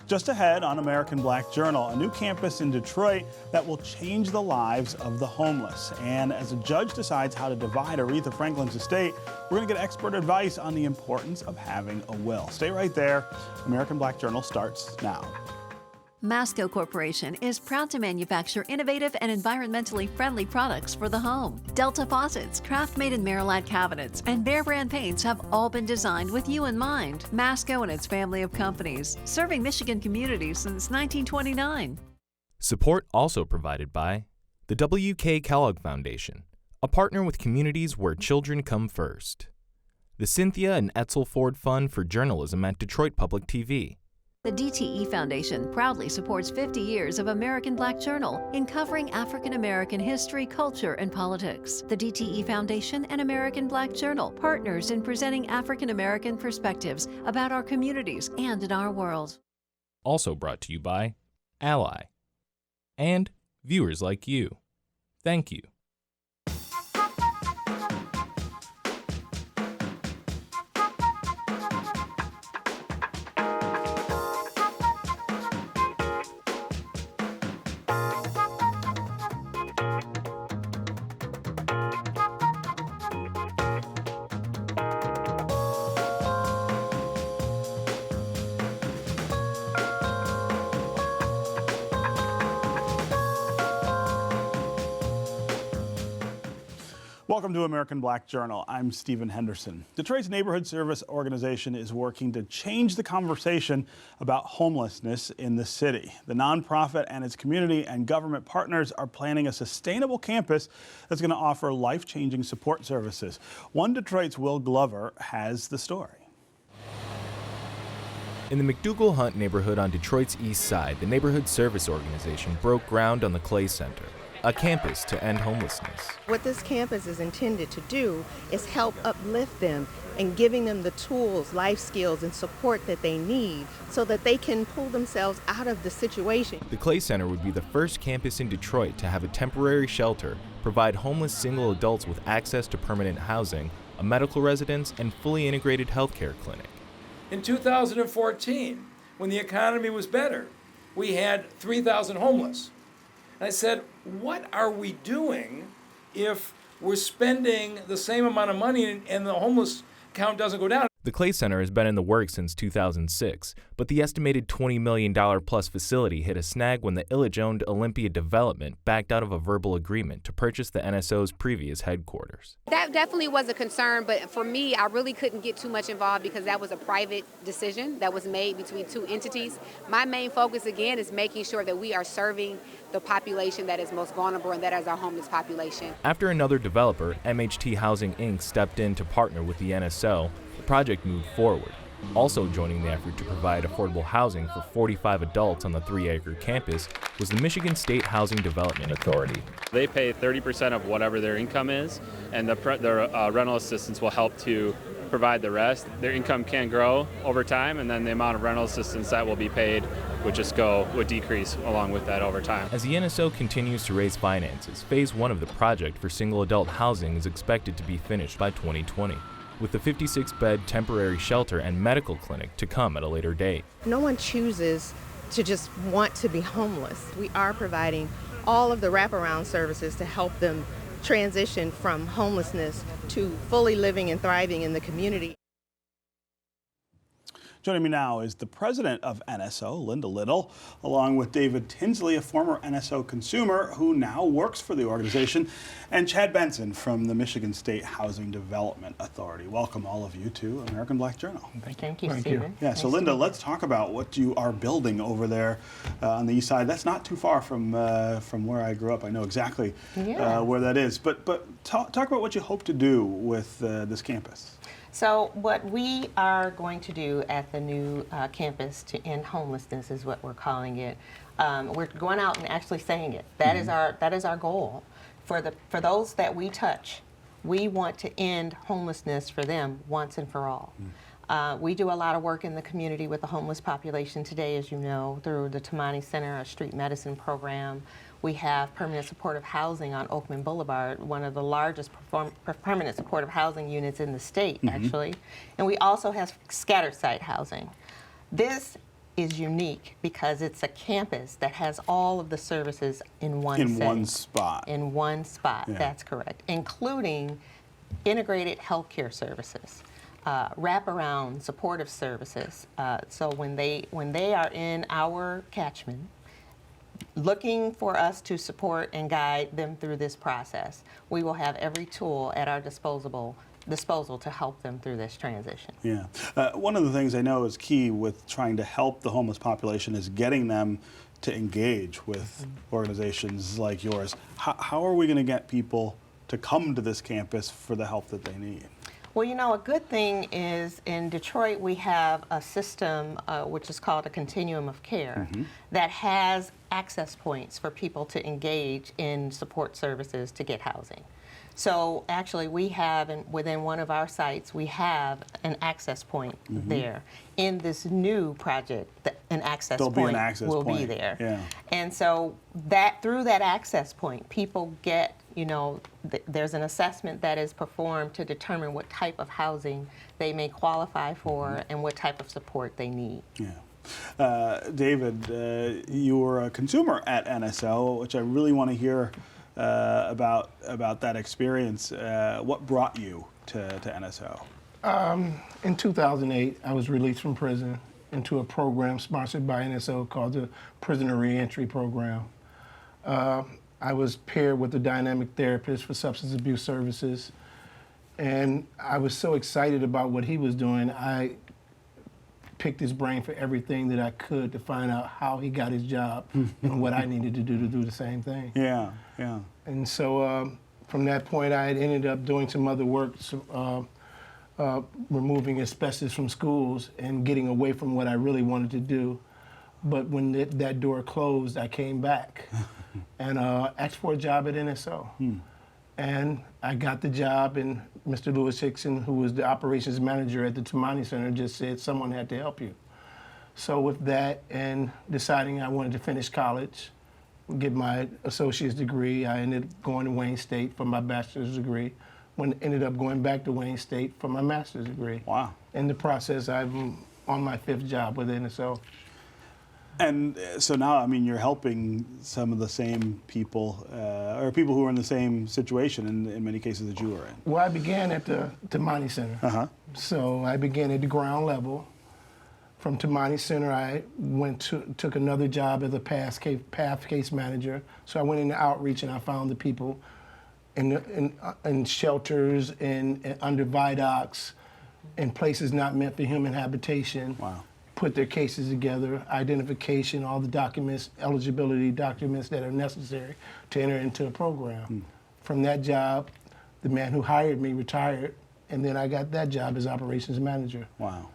Just ahead on American Black Journal, a new campus in Detroit that will change the lives of the homeless. And as a judge decides how to divide Aretha Franklin's estate, we're going to get expert advice on the importance of having a will. Stay right there. American Black Journal starts now. Masco Corporation is proud to manufacture innovative and environmentally friendly products for the home. Delta faucets, craft-made in Merillat cabinets, and Behr brand paints have all been designed with you in mind. Masco and its family of companies, serving Michigan communities since 1929. Support also provided by the W.K. Kellogg Foundation, a partner with communities where children come first. The Cynthia and Etzel Ford Fund for Journalism at Detroit Public TV. The DTE Foundation proudly supports 50 years of American Black Journal in covering African American history, culture, and politics. The DTE Foundation and American Black Journal, partners in presenting African American perspectives about our communities and in our world. Also brought to you by Ally and viewers like you. Thank you. Welcome to American Black Journal. I'm Stephen Henderson. Detroit's Neighborhood Service Organization is working to change the conversation about homelessness in the city. The nonprofit and its community and government partners are planning a sustainable campus that's going to offer life-changing support services. One Detroit's Will Glover has the story. In the McDougal Hunt neighborhood on Detroit's east side, the Neighborhood Service Organization broke ground on the Clay Center, a campus to end homelessness. What this campus is intended to do is help uplift them and giving them the tools, life skills, and support that they need so that they can pull themselves out of the situation. The Clay Center would be the first campus in Detroit to have a temporary shelter, provide homeless single adults with access to permanent housing, a medical residence, and fully integrated healthcare clinic. In 2014, when the economy was better, we had 3,000 homeless. And I said, what are we doing if we're spending the same amount of money and the homeless count doesn't go down? The Clay Center has been in the works since 2006, but the estimated $20 million plus facility hit a snag when the Illich-owned Olympia Development backed out of a verbal agreement to purchase the NSO's previous headquarters. That definitely was a concern, but for me, I really couldn't get too much involved because that was a private decision that was made between two entities. My main focus, again, is making sure that we are serving the population that is most vulnerable, and that is our homeless population. After another developer, MHT Housing Inc., stepped in to partner with the NSO, the project moved forward. Also joining the effort to provide affordable housing for 45 adults on the 3-acre campus was the Michigan State Housing Development Authority. They pay 30% of whatever their income is, and the rental assistance will help to provide the rest. Their income can grow over time, and then the amount of rental assistance that will be paid would decrease along with that over time. As the NSO continues to raise finances, phase 1 of the project for single adult housing is expected to be finished by 2020, with the 56-bed temporary shelter and medical clinic to come at a later date. No one chooses to just want to be homeless. We are providing all of the wraparound services to help them transition from homelessness to fully living and thriving in the community. Joining me now is the president of NSO, Linda Little, along with David Tinsley, a former NSO consumer who now works for the organization, and Chad Benson from the Michigan State Housing Development Authority. Welcome, all of you, to American Black Journal. Thank you, Stephen. Yeah, so Linda, let's talk about what you are building over there on the east side. That's not too far from where I grew up. I know exactly where that is. But talk about what you hope to do with this campus. So what we are going to do at the new campus to end homelessness is what we're calling it. We're going out and actually saying it. That is our goal. For those that we touch, we want to end homelessness for them once and for all. We do a lot of work in the community with the homeless population today, as you know, through the Tamani Center, a street medicine program. We have permanent supportive housing on Oakman Boulevard, one of the largest permanent supportive housing units in the state, actually. And we also have scattered site housing. This is unique because it's a campus that has all of the services in one In setting. one spot. In one spot, Yeah. that's correct, including integrated healthcare services, wraparound supportive services. So when they are in our catchment, looking for us to support and guide them through this process, we will have every tool at our disposal to help them through this transition. Yeah. One of the things I know is key with trying to help the homeless population is getting them to engage with organizations like yours. How are we going to get people to come to this campus for the help that they need? Well, you know, a good thing is in Detroit we have a system which is called a continuum of care that has access points for people to engage in support services to get housing. So actually we have, within one of our sites, we have an access point there. In this new project, an access There'll point be an access will point. be there. Yeah. And so that through that access point, people get, you know, there's an assessment that is performed to determine what type of housing they may qualify for and what type of support they need. Yeah. David, you were a consumer at NSO, which I really want to hear about that experience. What brought you to NSO? In 2008, I was released from prison into a program sponsored by NSO called the Prisoner Reentry Program. I was paired with a dynamic therapist for substance abuse services, and I was so excited about what he was doing. I picked his brain for everything that I could to find out how he got his job and what I needed to do the same thing. Yeah, yeah. And so from that point, I had ended up doing some other work, removing asbestos from schools and getting away from what I really wanted to do. But when that door closed, I came back and asked for a job at NSO. And I got the job, and Mr. Lewis Hickson, who was the operations manager at the Tamani Center, just said someone had to help you. So with that and deciding I wanted to finish college, get my associate's degree, I ended up going to Wayne State for my bachelor's degree, ended up going back to Wayne State for my master's degree. Wow. In the process, I'm on my 5th job with NSO. And so now, I mean, you're helping some of the same people, or people who are in the same situation in many cases that you were in. Well, I began at the Tamani Center. So I began at the ground level. From Tamani Center, I took another job as a path case manager. So I went into outreach and I found the people in shelters, under viaducts, in places not meant for human habitation. Wow. Put their cases together, identification, all the documents, eligibility documents that are necessary to enter into a program. From that job, the man who hired me retired, and then I got that job as operations manager. Wow.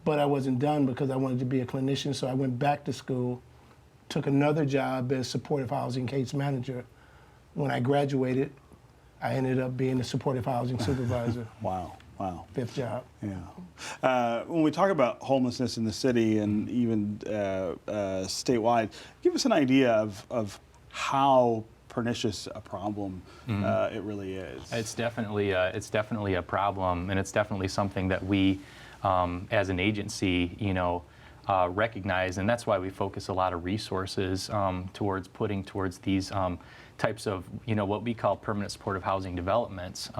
But I wasn't done because I wanted to be a clinician, so I went back to school, took another job as supportive housing case manager. When I graduated, I ended up being a supportive housing supervisor. Wow. Wow. 5th job. Yeah. When we talk about homelessness in the city and even statewide, give us an idea of how pernicious a problem it really is. It's definitely a problem, and it's definitely something that we, as an agency, recognize, and that's why we focus a lot of resources towards these types of, what we call permanent supportive housing developments.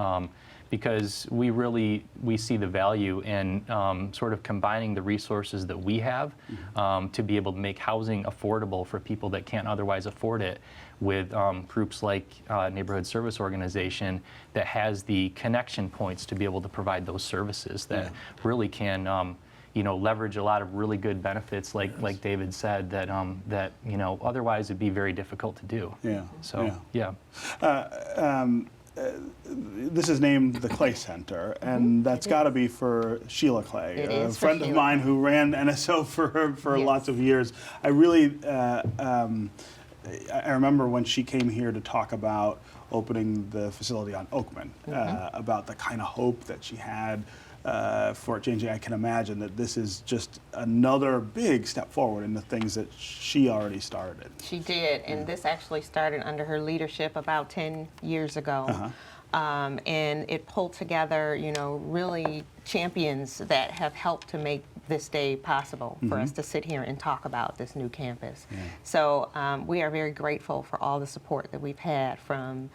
Because we see the value in sort of combining the resources that we have to be able to make housing affordable for people that can't otherwise afford it, with groups like Neighborhood Service Organization that has the connection points to be able to provide those services that really can leverage a lot of really good benefits, like David said, that otherwise it'd be very difficult to do. Yeah. So yeah. This is named the Clay Center, and that's got to be for Sheila Clay, a friend of mine who ran NSO for lots of years. I really, I remember when she came here to talk about opening the facility on Oakman, about the kind of hope that she had for it changing. I can imagine that this is just another big step forward in the things that she already started. She did, and this actually started under her leadership about 10 years ago. and it pulled together, really champions that have helped to make this day possible for us to sit here and talk about this new campus. So we are very grateful for all the support that we've had from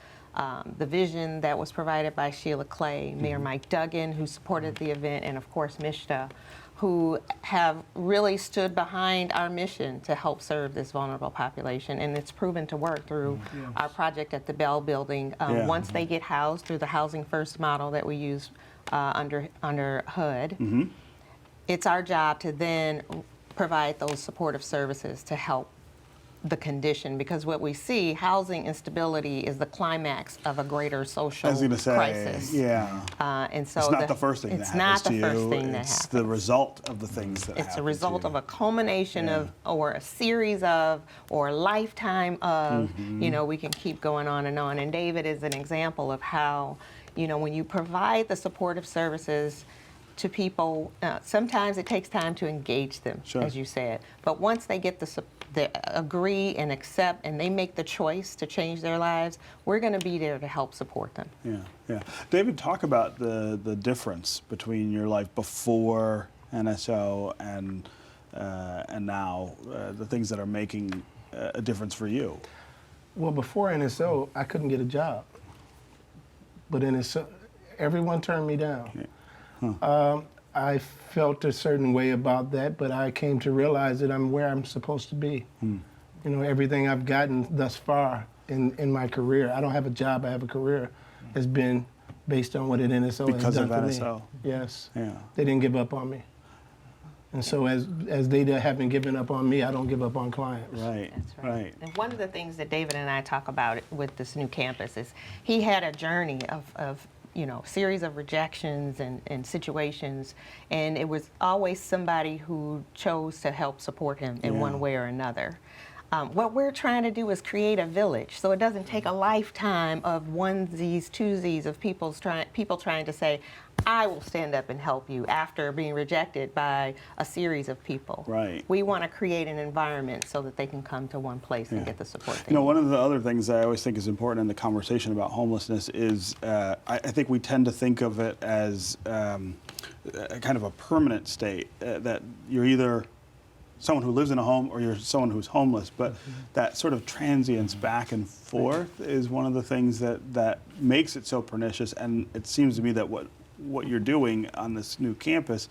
the vision that was provided by Sheila Clay, Mayor Mike Duggan, who supported the event, and of course Mishta, who have really stood behind our mission to help serve this vulnerable population. And it's proven to work through our project at the Bell Building. Once they get housed through the Housing First model that we use under HUD, it's our job to then provide those supportive services to help the condition, because what we see, housing instability is the climax of a greater social crisis. And so it's not the first thing that happens to you. It's the result of the things that happen. It's a result of a culmination of, or a series of, or a lifetime of, we can keep going on. And David is an example of how, when you provide the supportive services to people, sometimes it takes time to engage them, as you said. But once they get they agree and accept, and they make the choice to change their lives, we're going to be there to help support them. David, talk about the difference between your life before NSO and now, the things that are making a difference for you. Well, before NSO, I couldn't get a job. But NSO, everyone turned me down. I felt a certain way about that, but I came to realize that I'm where I'm supposed to be. Everything I've gotten thus far in my career, I don't have a job, I have a career, has been based on what an NSO has done for me. Because of NSO. Yes. They didn't give up on me. And so as they haven't given up on me, I don't give up on clients. That's right. And one of the things that David and I talk about with this new campus is he had a journey of series of rejections and situations, and it was always somebody who chose to help support him in one way or another. What we're trying to do is create a village, so it doesn't take a lifetime of onesies, twosies of people trying to say, I will stand up and help you after being rejected by a series of people. We want to create an environment so that they can come to one place and get the support they need. One of the other things I always think is important in the conversation about homelessness is I think we tend to think of it as kind of a permanent state, that you're either someone who lives in a home or you're someone who's homeless, but that sort of transience back and forth is one of the things that makes it so pernicious. And it seems to me that what you're doing on this new campus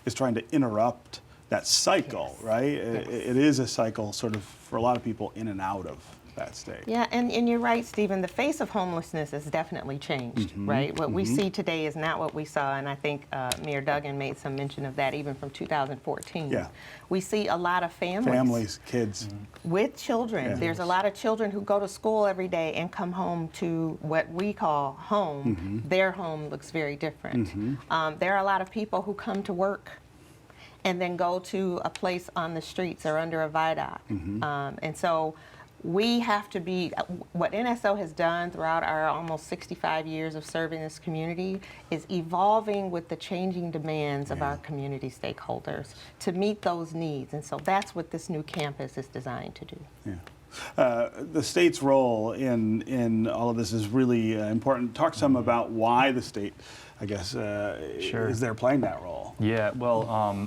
is trying to interrupt that cycle, right? It is a cycle sort of for a lot of people in and out of that state. And you're right, Stephen. The face of homelessness has definitely changed, right? What we see today is not what we saw, and I think Mayor Duggan made some mention of that even from 2014. We see a lot of families, kids. With children. There's a lot of children who go to school every day and come home to what we call home. Their home looks very different. There are a lot of people who come to work and then go to a place on the streets or under a viaduct. And so we have to be, what NSO has done throughout our almost 65 years of serving this community is evolving with the changing demands of our community stakeholders to meet those needs. And so that's what this new campus is designed to do. The state's role in all of this is really important. Talk some about why the state, I guess, is there playing that role.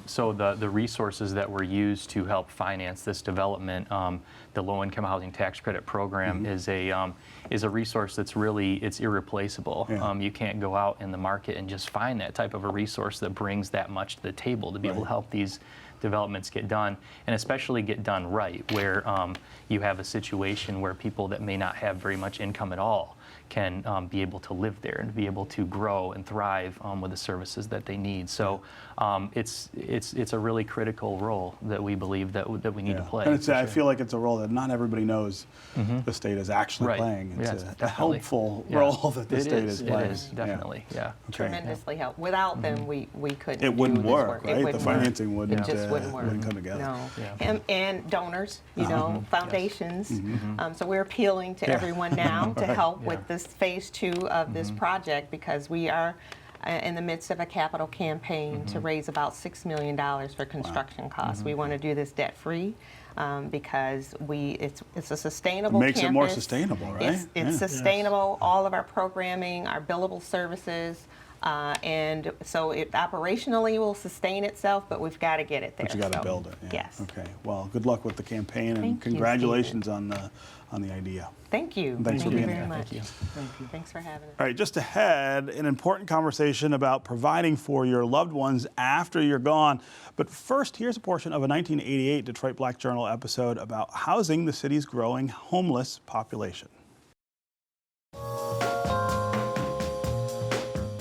So the resources that were used to help finance this development, the low-income housing tax credit program is a resource that's it's irreplaceable. You can't go out in the market and just find that type of a resource that brings that much to the table to be able to help these developments get done, and especially get done right, where you have a situation where people that may not have very much income at all can be able to live there and be able to grow and thrive with the services that they need. So it's a really critical role that we believe that we need to play. And I feel like it's a role that not everybody knows the state is actually playing. It's a helpful role that the state is playing. It is, definitely, Tremendously helpful. Without them, we couldn't It wouldn't do this work, right? The financing wouldn't come together. No. And donors, foundations. So we're appealing to everyone now to help with this phase 2 of this project, because we are in the midst of a capital campaign to raise about $6 million for construction costs. We want to do this debt-free because it's a sustainable It makes campus. it more sustainable, right? It's sustainable. All of our programming, our billable services, and so it operationally will sustain itself, but we've got to get it there. But you got to build it. Yeah. Yes. Okay. Well, good luck with the campaign, and Thank you, congratulations on the idea. Thank you. Thanks for Thank being you here. very much. Thank you. Thanks for having us. All right, just ahead, an important conversation about providing for your loved ones after you're gone. But first, here's a portion of a 1988 Detroit Black Journal episode about housing the city's growing homeless population.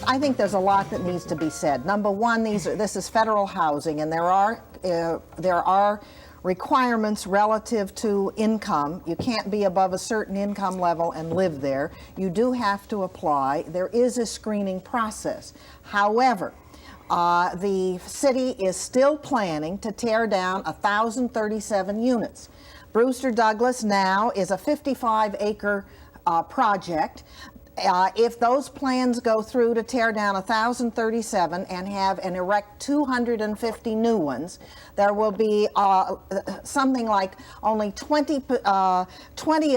I think there's a lot that needs to be said. Number one, this is federal housing, and there are requirements relative to income. You can't be above a certain income level and live there. You do have to apply. There is a screening process. However, the city is still planning to tear down 1,037 units. Brewster Douglas now is a 55-acre project. If those plans go through to tear down 1,037 and erect 250 new ones, there will be something like only 20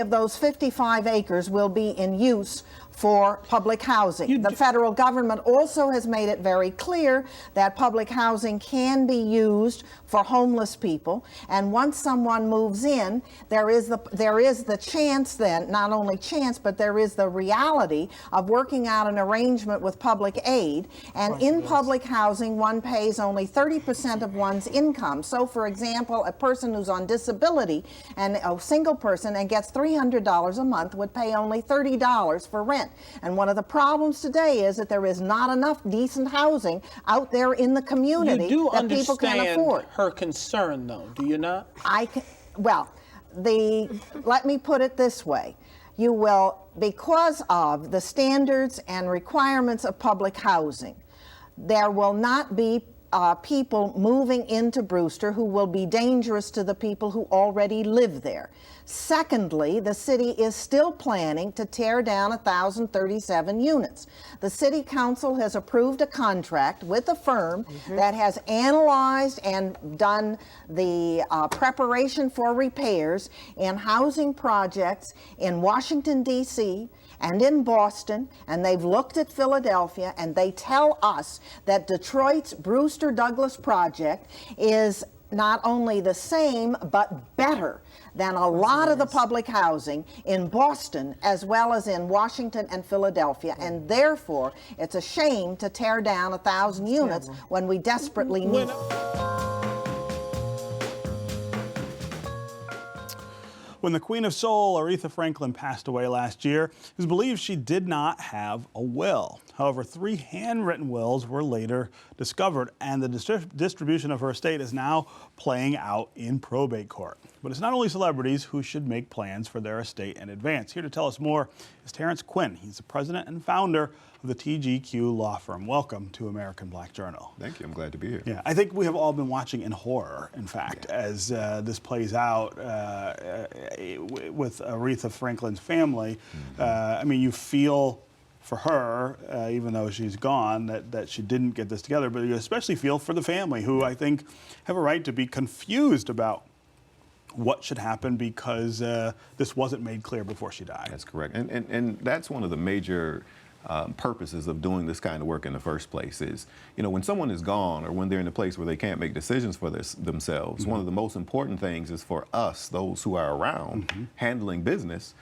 of those 55 acres will be in use for public housing. The federal government also has made it very clear that public housing can be used for homeless people, and once someone moves in, there is the chance then, not only chance, but there is the reality of working out an arrangement with public aid, and in public housing one pays only 30% of one's income. So for example, a person who's on disability and a single person and gets $300 a month would pay only $30 for rent. And one of the problems today is that there is not enough decent housing out there in the community that people can afford. Her concern, though, do you not? Let me put it this way. You will, because of the standards and requirements of public housing, there will not be people moving into Brewster who will be dangerous to the people who already live there. Secondly, the city is still planning to tear down 1,037 units. The city council has approved a contract with a firm that has analyzed and done the preparation for repairs in housing projects in Washington, D.C., and in Boston, and they've looked at Philadelphia, and they tell us that Detroit's Brewster Douglas project is not only the same, but better than a lot of the public housing in Boston, as well as in Washington and Philadelphia, and therefore it's a shame to tear down 1,000 units when we desperately need it. When the Queen of Soul, Aretha Franklin, passed away last year, it was believed she did not have a will. However, 3 handwritten wills were later discovered, and the distribution of her estate is now playing out in probate court. But it's not only celebrities who should make plans for their estate in advance. Here to tell us more is Terrence Quinn. He's the president and founder of the TGQ law firm. Welcome to American Black Journal. Thank you. I'm glad to be here. Yeah, I think we have all been watching in horror, in fact, as this plays out with Aretha Franklin's family. I mean, you feel for her, even though she's gone, that she didn't get this together, but you especially feel for the family, who I think have a right to be confused about what should happen because this wasn't made clear before she died. That's correct. And that's one of the major purposes of doing this kind of work in the first place is, when someone is gone or when they're in a place where they can't make decisions for themselves, one of the most important things is for us, those who are around handling business,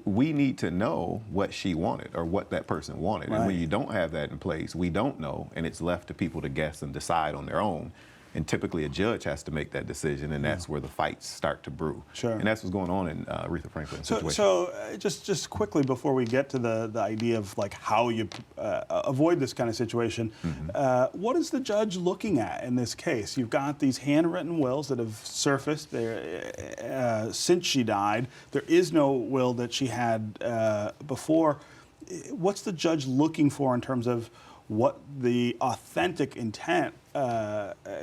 we need to know what she wanted or what that person wanted. Right. And when you don't have that in place, we don't know, and it's left to people to guess and decide on their own. And typically a judge has to make that decision, and that's where the fights start to brew. Sure. And that's what's going on in Aretha Franklin's situation. So just quickly before we get to the idea of like how you avoid this kind of situation, what is the judge looking at in this case? You've got these handwritten wills that have surfaced there since she died. There is no will that she had before. What's the judge looking for in terms of what the authentic intent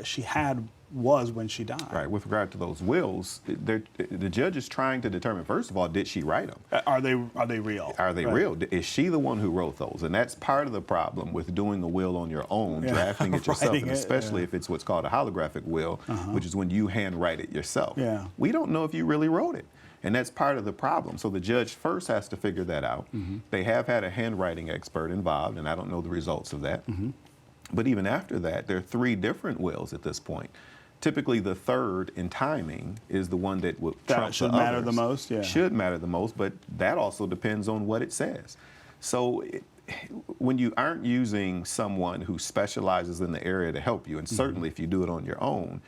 she had was when she died. Right. With regard to those wills, the judge is trying to determine, first of all, did she write them? Are they real? Are they real? Is she the one who wrote those? And that's part of the problem with doing a will on your own, drafting it yourself, and especially if it's what's called a holographic will, which is when you handwrite it yourself. Yeah. We don't know if you really wrote it. And that's part of the problem. So the judge first has to figure that out. They have had a handwriting expert involved, and I don't know the results of that. But even after that, there are 3 different wills at this point. Typically, the third in timing is the one that would trump should the matter others. the most. Yeah, should matter the most, but that also depends on what it says. So when you aren't using someone who specializes in the area to help you, and certainly if you do it on your own,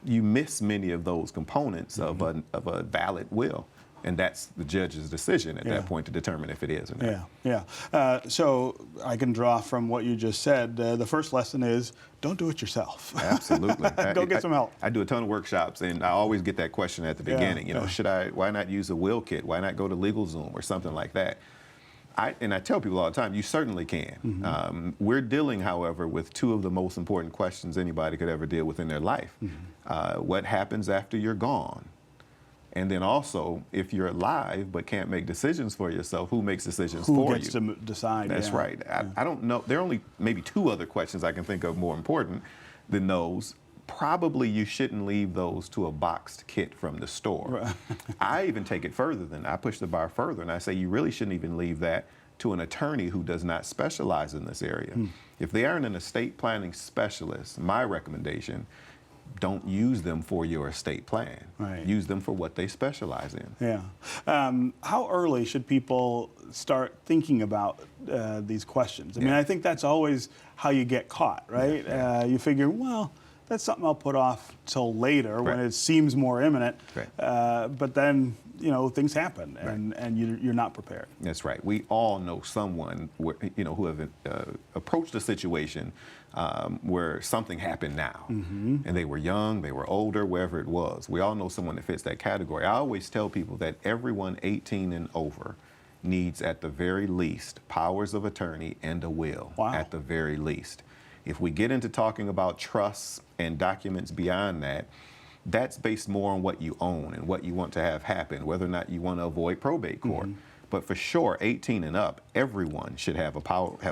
you miss many of those components of a valid will. And that's the judge's decision at that point to determine if it is or not. Yeah. So I can draw from what you just said. The first lesson is don't do it yourself. Absolutely. Go get some help. I do a ton of workshops, and I always get that question at the beginning. You know, why not use a will kit? Why not go to LegalZoom or something like that? And I tell people all the time, you certainly can. We're dealing, however, with 2 of the most important questions anybody could ever deal with in their life. What happens after you're gone? And then also, if you're alive but can't make decisions for yourself, who makes decisions for you? Who gets to decide? That's right. I don't know. There are only maybe 2 other questions I can think of more important than those. Probably you shouldn't leave those to a boxed kit from the store. Right. I even take it further than that. I push the bar further, and I say you really shouldn't even leave that to an attorney who does not specialize in this area. If they aren't an estate planning specialist, my recommendation, don't use them for your estate plan. Right. Use them for what they specialize in. Yeah. How early should people start thinking about these questions? I mean, I think that's always how you get caught, right? You figure, well, that's something I'll put off till later when it seems more imminent. But then, you know, things happen, and you're not prepared. That's right. We all know someone, who have approached a situation where something happened now, and they were young, they were older, wherever it was. We all know someone that fits that category. I always tell people that everyone 18 and over needs, at the very least, powers of attorney and a will. Wow. At the very least. If we get into talking about trusts and documents beyond that, that's based more on what you own and what you want to have happen, whether or not you want to avoid probate court. But for sure, 18 and up, everyone should have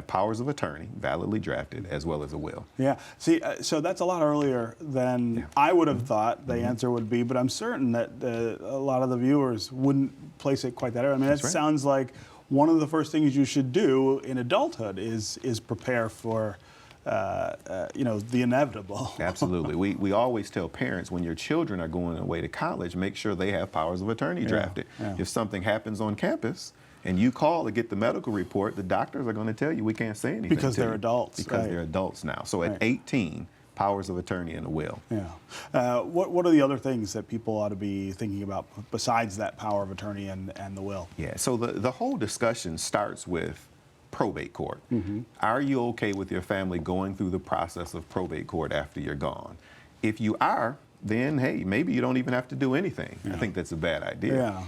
powers of attorney, validly drafted, as well as a will. Yeah. See, so that's a lot earlier than I would have thought the answer would be, but I'm certain that a lot of the viewers wouldn't place it quite that early. I mean, that sounds like one of the first things you should do in adulthood is prepare for the inevitable. Absolutely. We always tell parents, when your children are going away to college, make sure they have powers of attorney drafted. If something happens on campus and you call to get the medical report, the doctors are going to tell you we can't say anything. Because they're adults. Because they're adults now. So at 18, powers of attorney and a will. Yeah. What are the other things that people ought to be thinking about besides that power of attorney and the will? Yeah. So the whole discussion starts with probate court. Are you okay with your family going through the process of probate court after you're gone? If you are, then hey, maybe you don't even have to do anything. I think that's a bad idea.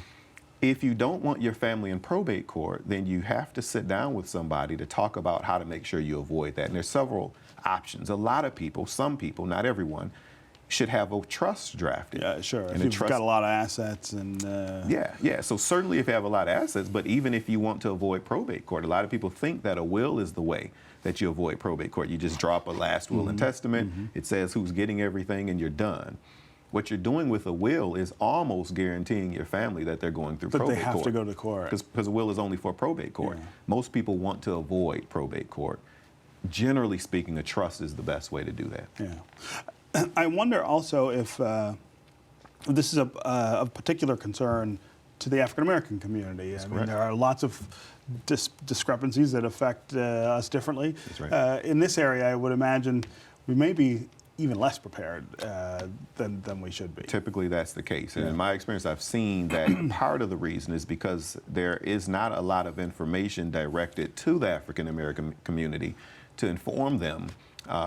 If you don't want your family in probate court, then you have to sit down with somebody to talk about how to make sure you avoid that. And there's several options. A lot of people, some people, not everyone, should have a trust drafted. Yeah, sure. And if you've got a lot of assets and... Yeah. So certainly if you have a lot of assets, but even if you want to avoid probate court, a lot of people think that a will is the way that you avoid probate court. You just drop a last will and testament. It says who's getting everything and you're done. What you're doing with a will is almost guaranteeing your family that they're going through probate court. But they have to go to court. Because a will is only for probate court. Most people want to avoid probate court. Generally speaking, a trust is the best way to do that. Yeah. I wonder also if this is of particular concern to the African American community. I mean, there are lots of discrepancies that affect us differently. That's right. In this area, I would imagine we may be even less prepared than we should be. Typically, that's the case. And in my experience, I've seen that part of the reason is because there is not a lot of information directed to the African American community to inform them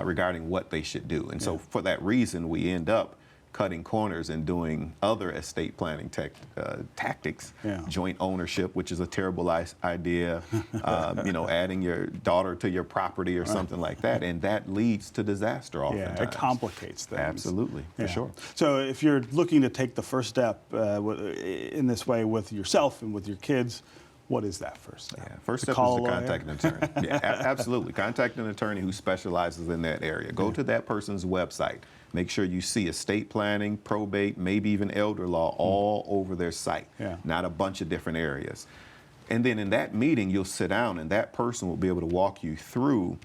regarding what they should do. And so for that reason, we end up cutting corners and doing other estate planning tactics, joint ownership, which is a terrible idea, adding your daughter to your property or something like that, and that leads to disaster oftentimes. Yeah, it complicates things. Absolutely, for sure. So if you're looking to take the first step in this way with yourself and with your kids, what is that first step? Yeah, first step is to contact an attorney. Yeah, absolutely. Contact an attorney who specializes in that area. Go to that person's website. Make sure you see estate planning, probate, maybe even elder law all over their site, not a bunch of different areas. And then in that meeting, you'll sit down and that person will be able to walk you through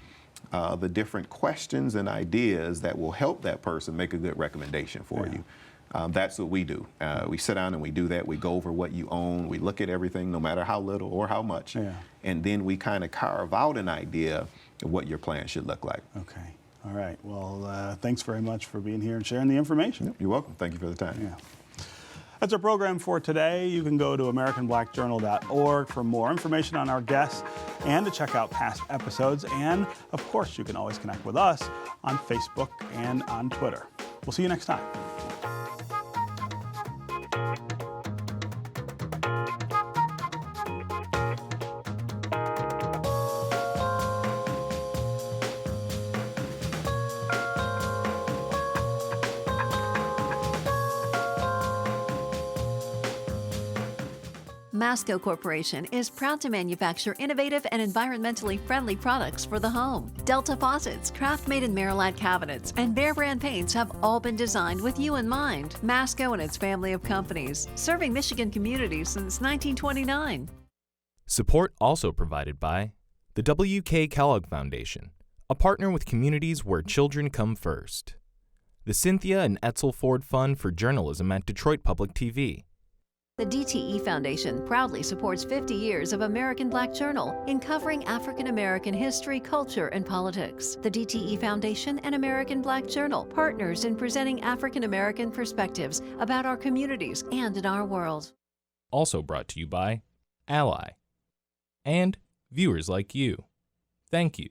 the different questions and ideas that will help that person make a good recommendation for you. That's what we do. We sit down and we do that. We go over what you own. We look at everything, no matter how little or how much. And then we kind of carve out an idea of what your plan should look like. Okay. All right. Well, thanks very much for being here and sharing the information. Yep, you're welcome. Thank you for the time. That's our program for today. You can go to AmericanBlackJournal.org for more information on our guests and to check out past episodes. And, of course, you can always connect with us on Facebook and on Twitter. We'll see you next time. Masco Corporation is proud to manufacture innovative and environmentally friendly products for the home. Delta faucets, craft-made in Merillat cabinets, and Behr brand paints have all been designed with you in mind. Masco and its family of companies, serving Michigan communities since 1929. Support also provided by the W.K. Kellogg Foundation, a partner with communities where children come first. The Cynthia and Etzel Ford Fund for Journalism at Detroit Public TV. The DTE Foundation proudly supports 50 years of American Black Journal in covering African American history, culture, and politics. The DTE Foundation and American Black Journal, partners in presenting African American perspectives about our communities and in our world. Also brought to you by Ally and viewers like you. Thank you.